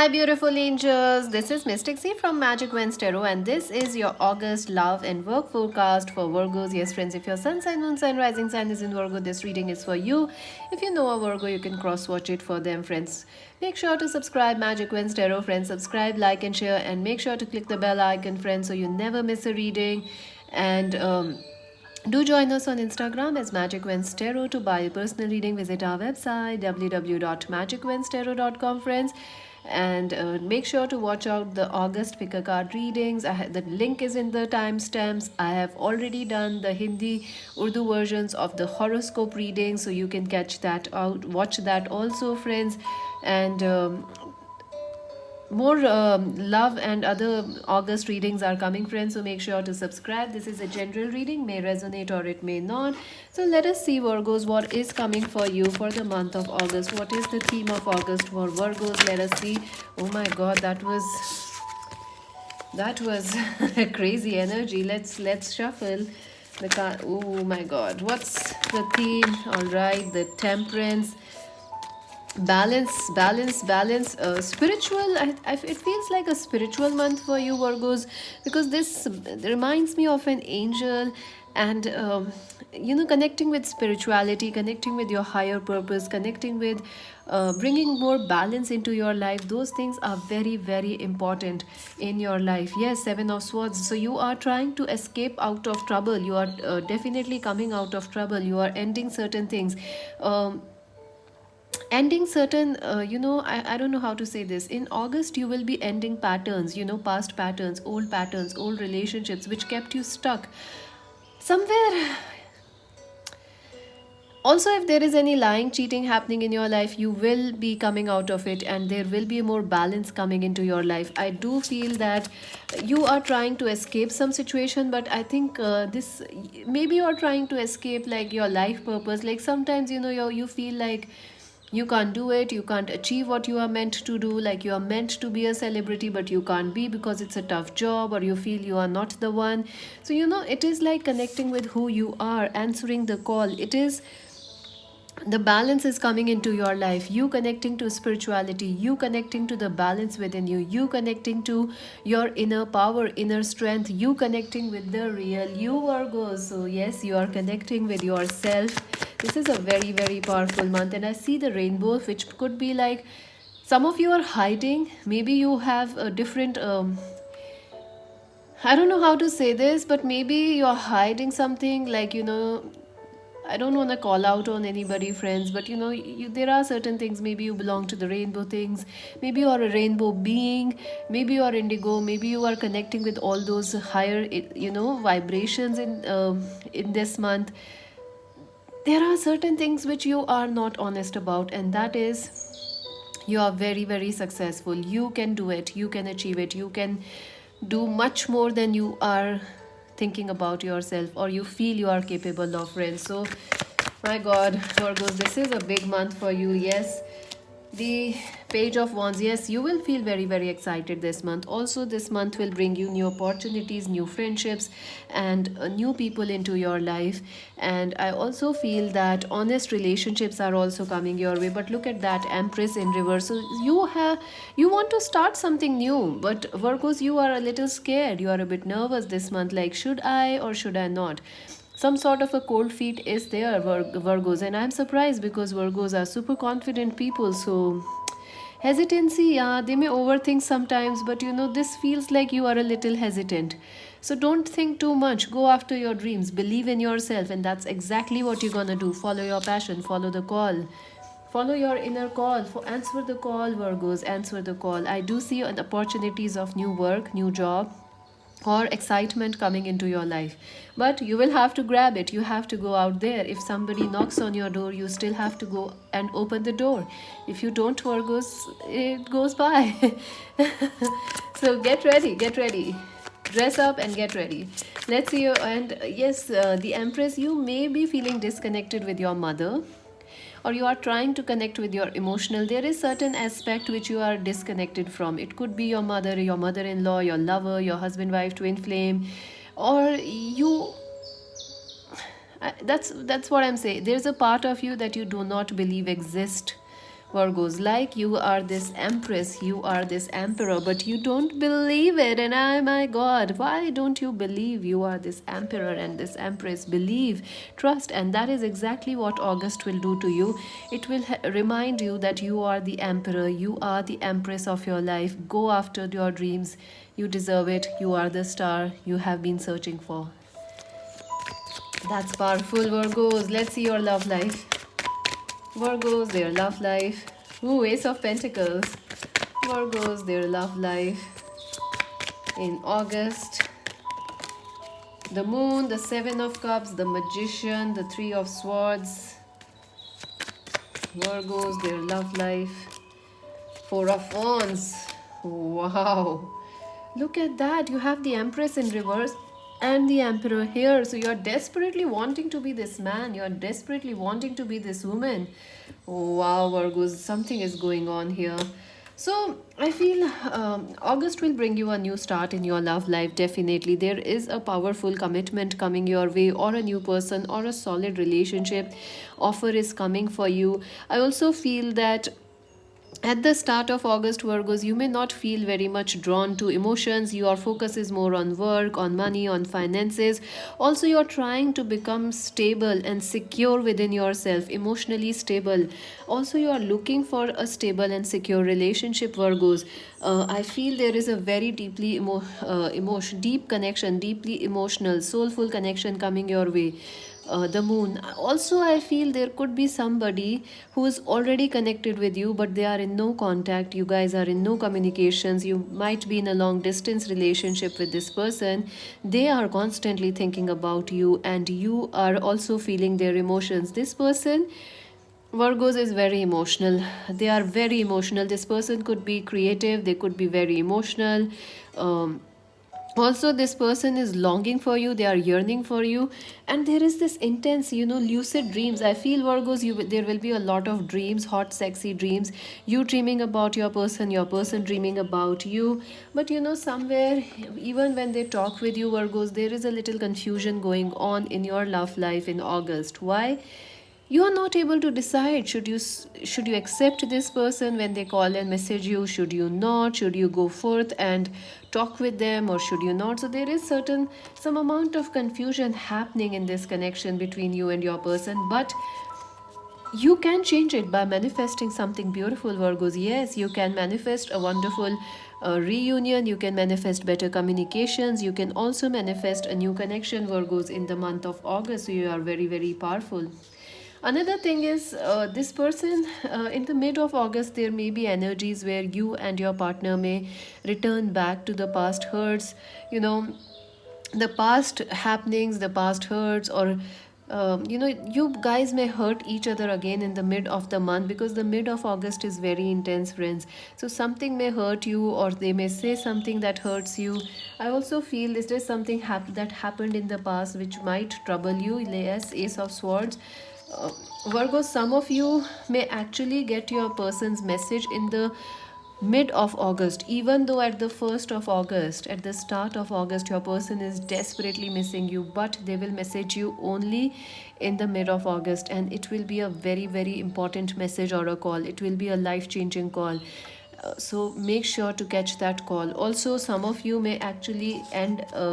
Hi, beautiful angels. This is Mystic C from Magic Wednesday Tarot, and this is your August love and work forecast for Virgos. Yes, friends, if your sun sign, moon sign, rising sign is in Virgo, this reading is for you. If you know a Virgo, you can cross watch it for them, friends. Make sure to subscribe Magic Wednesday Tarot, friends. Subscribe, like, and share, and make sure to click the bell icon, friends, so you never miss a reading. And do join us on Instagram as Magic Wednesday Tarot. To buy a personal reading, visit our website www.magicwednestarot.com, friends. And make sure to watch out the August pick a card readings. The link is in the timestamps. I have already done the Hindi Urdu versions of the horoscope reading, so you can catch that out, watch that also, friends. And more love and other August readings are coming, friends, so make sure to subscribe. This is a general reading, may resonate or it may not. So let us see, Virgos, what is coming for you for the month of August. What is the theme of August for Virgos? Let us see. Oh my god, that was a crazy energy. Let's shuffle the card. Oh my god, what's the theme? All right, the Temperance, balance, spiritual. It feels like a spiritual month for you, Virgos, because this reminds me of an angel. And connecting with spirituality, connecting with your higher purpose, connecting with bringing more balance into your life. Those things are very, very important in your life. Yes, Seven of Swords. So you are trying to escape out of trouble. You are definitely coming out of trouble. You are ending certain things, ending certain I don't know how to say this. In August you will be ending patterns, past patterns, old relationships which kept you stuck somewhere. Also, if there is any lying, cheating happening in your life, you will be coming out of it, and there will be more balance coming into your life. I do feel that you are trying to escape some situation, but I think this, maybe you are trying to escape like your life purpose. Like sometimes, you feel like you can't do it, you can't achieve what you are meant to do. Like you are meant to be a celebrity, but you can't be because it's a tough job, or you feel you are not the one. So it is like connecting with who you are, answering the call. It is the balance is coming into your life, you connecting to spirituality, you connecting to the balance within you, you connecting to your inner power, inner strength, you connecting with the real you, Virgo. So yes, you are connecting with yourself. This is a very, very powerful month, and I see the rainbow, which could be like some of you are hiding. Maybe you have a different I don't know how to say this, but maybe you're hiding something, like I don't want to call out on anybody, friends, but there are certain things. Maybe you belong to the rainbow things. Maybe you are a rainbow being. Maybe you are indigo. Maybe you are connecting with all those higher, vibrations in this month. There are certain things which you are not honest about, and that is, you are very, very successful. You can do it. You can achieve it. You can do much more than you are thinking about yourself, or you feel you are capable of, friends. So my god, Virgos, this is a big month for you. Yes, the Page of Wands. Yes, you will feel very, very excited this month. Also, this month will bring you new opportunities, new friendships, and new people into your life. And I also feel that honest relationships are also coming your way. But look at that Empress in reverse. So you want to start something new, but Virgos, you are a little scared. You are a bit nervous this month. Like, should I or should I not? Some sort of a cold feet is there, Virgos, and I'm surprised because Virgos are super confident people. So hesitancy, yeah, they may overthink sometimes, but this feels like you are a little hesitant. So don't think too much, go after your dreams, believe in yourself, and that's exactly what you're gonna do. Follow your passion, follow the call, follow your inner call. Answer the call, Virgos, answer the call. I do see an opportunities of new work, new job, or excitement coming into your life, but you will have to grab it. You have to go out there. If somebody knocks on your door, you still have to go and open the door. If you don't, Virgos, it goes by. So get ready, dress up and get ready. Let's see you. And yes, the Empress, you may be feeling disconnected with your mother, or you are trying to connect with your emotional. There is certain aspect which you are disconnected from. It could be your mother, your mother-in-law, your lover, your husband, wife, twin flame, or you. That's what I'm saying. There's a part of you that you do not believe exist, Virgos, like you are this empress, you are this emperor, but you don't believe it. And oh my god, why don't you believe you are this emperor and this empress? Believe, trust, and that is exactly what August will do to you. It will remind you that you are the emperor, you are the empress of your life. Go after your dreams. You deserve it. You are the star you have been searching for. That's powerful, Virgos. Let's see your love life. Virgos, their love life. Ooh, Ace of Pentacles. Virgos, their love life in August. The Moon, the Seven of Cups, the Magician, the Three of Swords. Virgos, their love life. Four of Wands. Wow. Look at that. You have the Empress in reverse and the Emperor here. So you're desperately wanting to be this man. You're desperately wanting to be this woman. Wow, Virgos, something is going on here. So I feel August will bring you a new start in your love life. Definitely, there is a powerful commitment coming your way, or a new person, or a solid relationship offer is coming for you. I also feel that at the start of August, Virgos, you may not feel very much drawn to emotions. Your focus is more on work, on money, on finances. Also, you're trying to become stable and secure within yourself, emotionally stable. Also, you are looking for a stable and secure relationship, Virgos. I feel there is a very deep connection, deeply emotional, soulful connection coming your way. The Moon. Also, I feel there could be somebody who is already connected with you, but they are in no contact. You guys are in no communications. You might be in a long distance relationship with this person. They are constantly thinking about you, and you are also feeling their emotions. This person, Virgos, is very emotional. They are very emotional. This person could be creative, they could be very emotional. Um, Also, this person is longing for you, they are yearning for you, and there is this intense, lucid dreams. I feel, Virgos, there will be a lot of dreams, hot sexy dreams, you dreaming about your person dreaming about you. But somewhere, even when they talk with you, Virgos, there is a little confusion going on in your love life in August. Why? You are not able to decide, should you accept this person when they call and message you, should you not, should you go forth and talk with them, or should you not? So there is some amount of confusion happening in this connection between you and your person, but you can change it by manifesting something beautiful, Virgos. Yes, you can manifest a wonderful reunion, you can manifest better communications, you can also manifest a new connection, Virgos, in the month of August. So you are very, very powerful. Another thing is, this person, in the mid of August, there may be energies where you and your partner may return back to the past hurts, you know, the past happenings, the past hurts, or you guys may hurt each other again in the mid of the month, because the mid of August is very intense, friends. So something may hurt you, or they may say something that hurts you. I also feel is there something that happened in the past which might trouble you. Yes, Ace of Swords. Virgo, some of you may actually get your person's message in the mid of August, even though at the 1st of August, at the start of August, your person is desperately missing you, but they will message you only in the mid of August, and it will be a very, very important message or a call. It will be a life changing call. So make sure to catch that call. Also, some of you may actually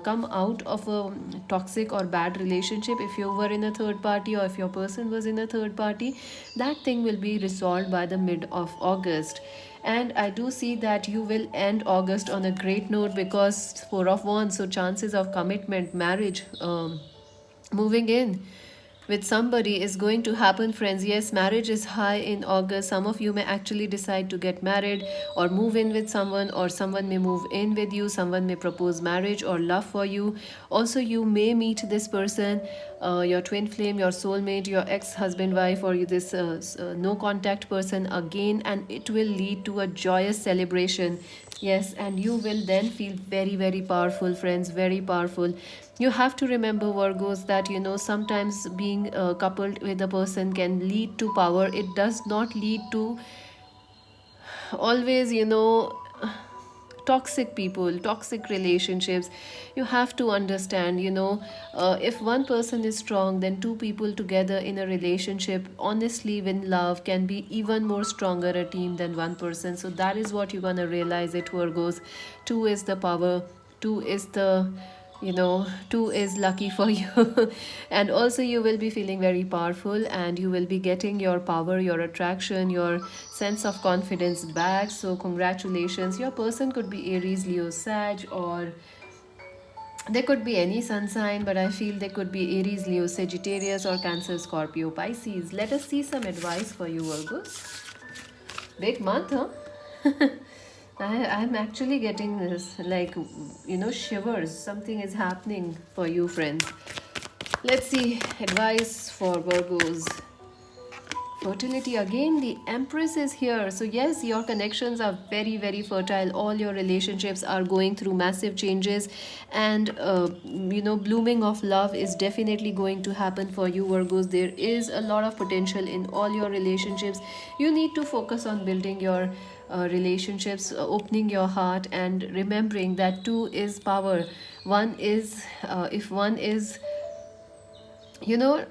come out of a toxic or bad relationship. If you were in a third party, or if your person was in a third party, that thing will be resolved by the mid of August. And I do see that you will end August on a great note, because Four of Wands, so chances of commitment, marriage, moving in with somebody is going to happen, friends. Yes, marriage is high in August. Some of you may actually decide to get married or move in with someone, or someone may move in with you, someone may propose marriage or love for you. Also, you may meet this person, your twin flame, your soulmate, your ex-husband, wife, or this no contact person again, and it will lead to a joyous celebration. Yes, and you will then feel very, very powerful, friends, very powerful. You have to remember, Virgos, that sometimes being coupled with a person can lead to power. It does not lead to always, toxic people, toxic relationships. You have to understand, if one person is strong, then two people together in a relationship, honestly, when love can be even more stronger a team than one person. So that is what you're gonna realize it, Virgos. Two is the power, two is the, two is lucky for you. And also you will be feeling very powerful, and you will be getting your power, your attraction, your sense of confidence back. So congratulations, your person could be Aries, Leo, Sag, or there could be any sun sign, but I feel they could be Aries, Leo, Sagittarius, or Cancer, Scorpio, Pisces. Let us see some advice for you, Virgos. Big month, huh? I'm actually getting this, like, shivers. Something is happening for you, friends. Let's see advice for Virgos. Fertility again, the Empress is here. So, yes, your connections are very, very fertile. All your relationships are going through massive changes, and blooming of love is definitely going to happen for you, Virgos. There is a lot of potential in all your relationships. You need to focus on building your relationships, opening your heart, and remembering that two is power. One is, if one is, you know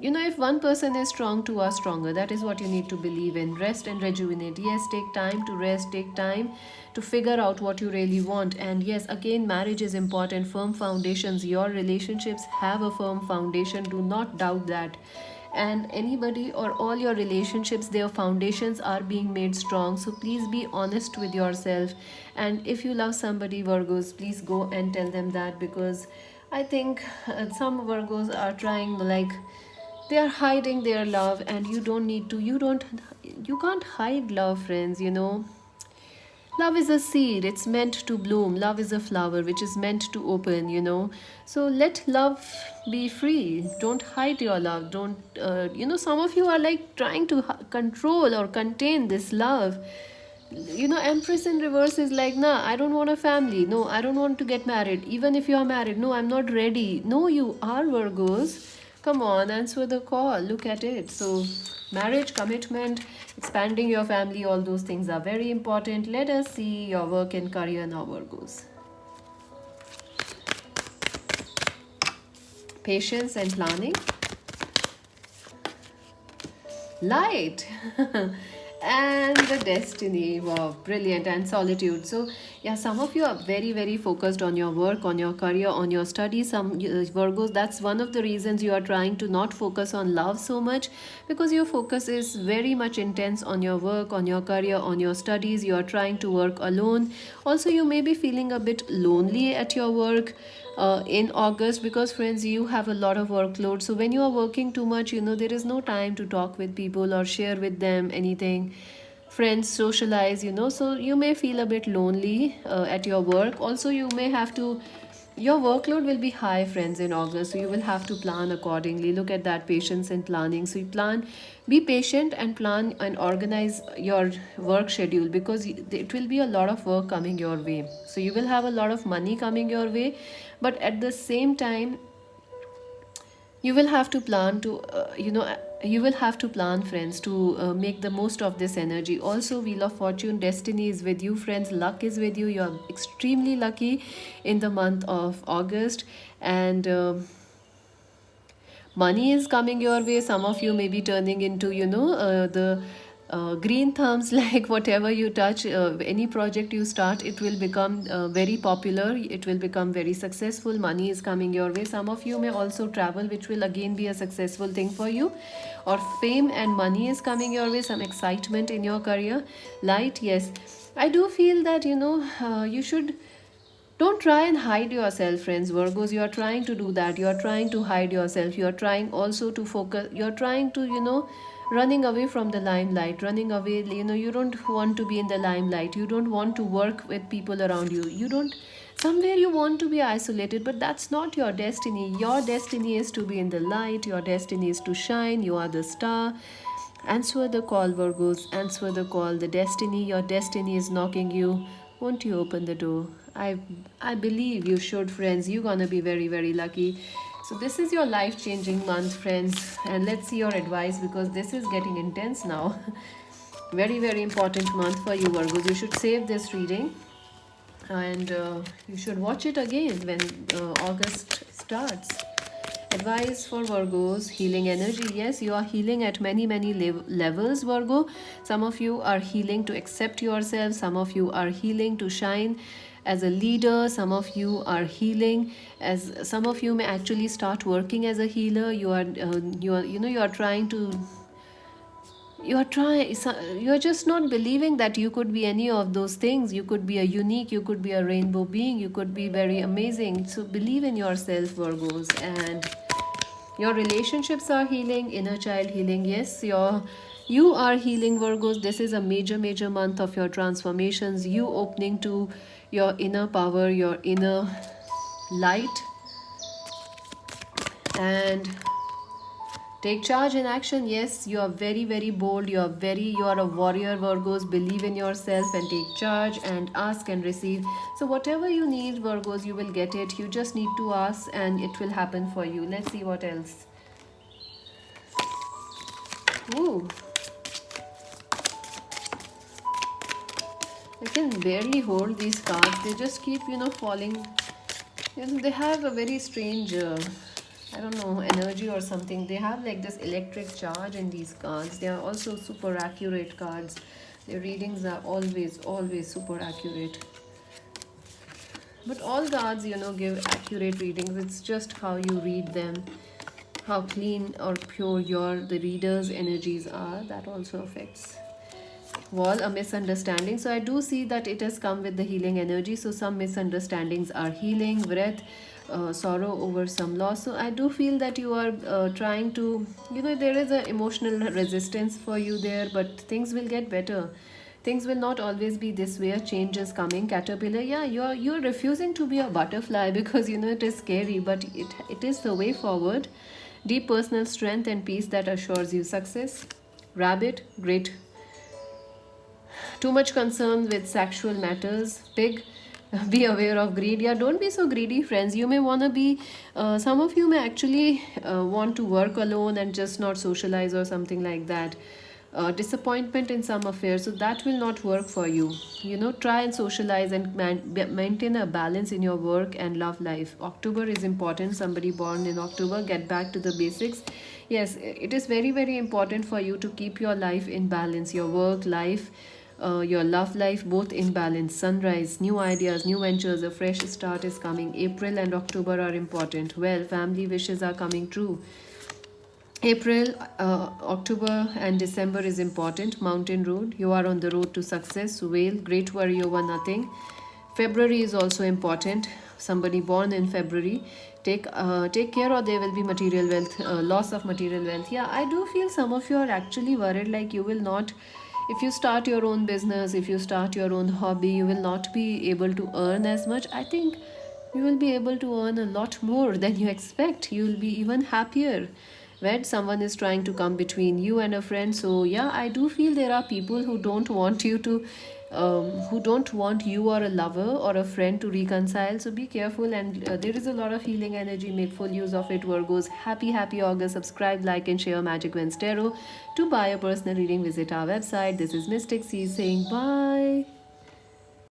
if one person is strong, two are stronger. That is what you need to believe in. Rest and rejuvenate. Yes, take time to rest, take time to figure out what you really want. And yes, again, marriage is important. Firm foundations. Your relationships have a firm foundation, do not doubt that. And anybody or all your relationships, their foundations are being made strong. So please be honest with yourself. And if you love somebody, Virgos, please go and tell them that, because I think some Virgos are trying, like, they are hiding their love, and you don't need to. You can't hide love, friends. Love is a seed, it's meant to bloom. Love is a flower which is meant to open. So let love be free. Don't hide your love. Don't, some of you are like trying to control or contain this love. Empress in reverse is like, nah, I don't want a family. No, I don't want to get married. Even if you are married, no, I'm not ready. No, you are, Virgos. Come on, answer the call. Look at it. So, marriage, commitment, expanding your family, all those things are very important. Let us see your work and career now, Virgos. Patience and planning. Light. And the destiny. Wow, brilliant. And solitude. So yeah, some of you are very, very focused on your work, on your career, on your studies. Some Virgos, that's one of the reasons you are trying to not focus on love so much, because your focus is very much intense on your work, on your career, on your studies. You are trying to work alone. Also, you may be feeling a bit lonely at your work in August, because friends, you have a lot of workload. So when you are working too much, there is no time to talk with people or share with them anything, friends, socialize. So you may feel a bit lonely at your work. Also, you may have to, your workload will be high, friends, in August. So you will have to plan accordingly. Look at that, patience and planning. So you plan, be patient and plan and organize your work schedule, because it will be a lot of work coming your way. So you will have a lot of money coming your way, but at the same time, you will have to plan to you will have to plan, friends, to make the most of this energy. Also, wheel of fortune, destiny is with you, friends. Luck is with you. You are extremely lucky in the month of August. And money is coming your way. Some of you may be turning into the green thumbs, like whatever you touch, any project you start, it will become very popular, it will become very successful. Money is coming your way. Some of you may also travel, which will again be a successful thing for you. Or fame and money is coming your way, some excitement in your career. Light, yes, I do feel that you should, don't try and hide yourself, friends. Virgos, you are trying to do that. You are trying to hide yourself. You are trying also to focus. You are trying to, running away from the limelight, running away. You don't want to be in the limelight. You don't want to work with people around you. You don't, somewhere you want to be isolated, but that's not your destiny. Your destiny is to be in the light. Your destiny is to shine. You are the star. Answer the call, Virgos. Answer the call. The destiny, your destiny is knocking you. Won't you open the door? I believe you should, friends. You're gonna be very, very lucky. So this is your life-changing month, friends. And let's see your advice, because this is getting intense now. Very, very important month for you, Virgos. You should save this reading. and you should watch it again when August starts. Advice for Virgos: healing energy. Yes, you are healing at many, many levels, Virgo. Some of you are healing to accept yourself, some of you are healing to shine as a leader, some of you are healing as some of you may actually start working as a healer. You are trying to you're just not believing that you could be any of those things. You could be a unique, you could be a rainbow being, you could be very amazing. So believe in yourself, Virgos. And your relationships are healing, inner child healing. Yes, you are healing, Virgos. This is a major, major month of your transformations, you opening to your inner power, your inner light. And take charge in action. Yes, you are very, very bold. You are a warrior, Virgos. Believe in yourself and take charge and ask and receive. So whatever you need, Virgos, you will get it. You just need to ask and it will happen for you. Let's see what else. Ooh, I can barely hold these cards. They just keep, falling. They have a very strange, I don't know, energy or something. They have like this electric charge in these cards. They are also super accurate cards. Their readings are always, always super accurate. But all cards, give accurate readings. It's just how you read them, how clean or pure the reader's energies are. That also affects. Wall, a misunderstanding. So I do see that it has come with the healing energy. So some misunderstandings are healing. Breath, sorrow over some loss. So I do feel that you are trying to, there is an emotional resistance for you there, but things will get better. Things will not always be this way. A change is coming. Caterpillar, yeah, you're refusing to be a butterfly because it is scary, but it is the way forward. Deep personal strength and peace that assures you success. Rabbit, great. Too much concern with sexual matters. Pig, be aware of greed. Yeah, don't be so greedy, friends. You may want to be, some of you may actually want to work alone and just not socialize or something like that. Disappointment in some affairs, so that will not work for you. Try and socialize and maintain a balance in your work and love life. October is important. Somebody born in October, get back to the basics. Yes, it is very, very important for you to keep your life in balance, your work life, your love life, both in balance. Sunrise, new ideas, new ventures, a fresh start is coming. April and October are important. Well, family wishes are coming true. April, October, and December is important. Mountain Road, you are on the road to success. Whale, great warrior over nothing. February is also important. Somebody born in February, take care, or there will be material wealth, loss of material wealth. Yeah, I do feel some of you are actually worried, like you will not. If you start your own business, if you start your own hobby, you will not be able to earn as much. I think you will be able to earn a lot more than you expect. You will be even happier when someone is trying to come between you and a friend. So yeah, I do feel there are people who don't want you to who don't want you or a lover or a friend to reconcile. So be careful. And there is a lot of healing energy. Make full use of it, Virgos. Happy August. Subscribe, like, and share Magic Wednesday. To buy a personal reading, visit our website. This is Mystic C saying bye.